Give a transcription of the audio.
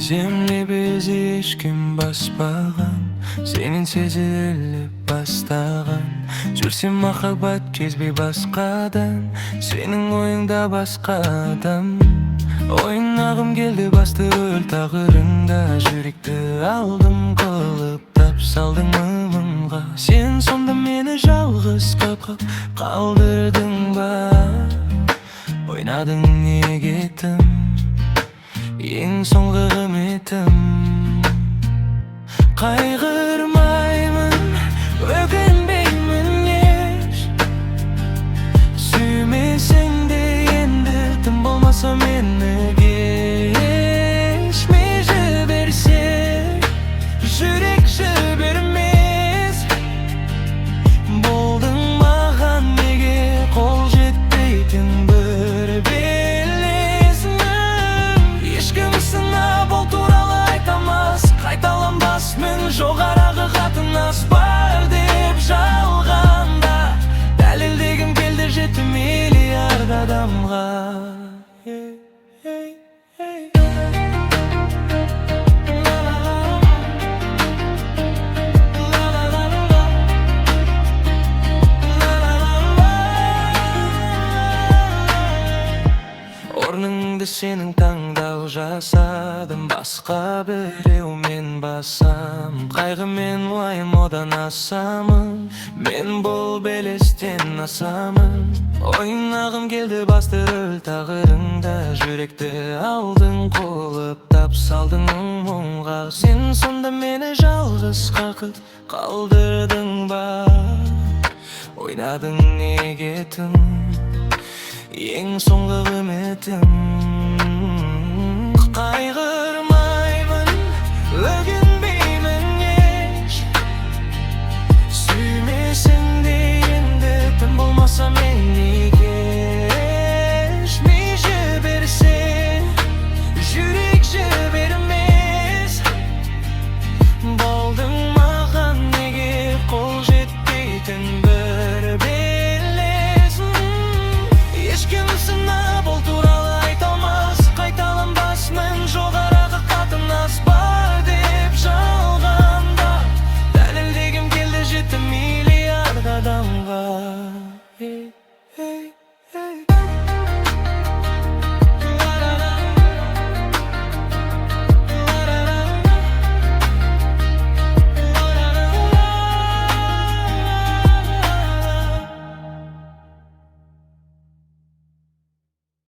Сезімлі біз ешкім баспаған, сенен сезіліп бастаған. Жүрсем махаббат кезбей басқадан, сенің ойыңда басқа адам. Ойнағым келді басты рөл тағырыңда, жүректі алдым қылып тапсалдың мыңға. Сен сонда мені жалғыз қалдырдың ба? Ойнадың неге тым, ең соңғы үмітім. Қайғырмаймын, өкінбеймін еш, сүймесең де енді тым болмаса мені кеш. Ми жіберсе жүрек жібермес, болдың маған неге қол жетпейтін бір белесің. Ешкім сынап ол туралы айтамас, қайталанбас мін жоғарғы қатынас бар деп жалғанда. Дәлелдегім келді 7 миллиард адамға. Орныңды сенің таңдау жасадым, басқа біреумен басам. Қайғы мен уайым одан асамын, мен бұл белестен асамын. Ойнағым келді басты рөл тағырыңда, жүректі алдың қолып тапсалдың мұңға. Сен сонда мені жалғыз қалдырдың ба? Ойнадың неге тым, ең соңғы үмітім. Қайғы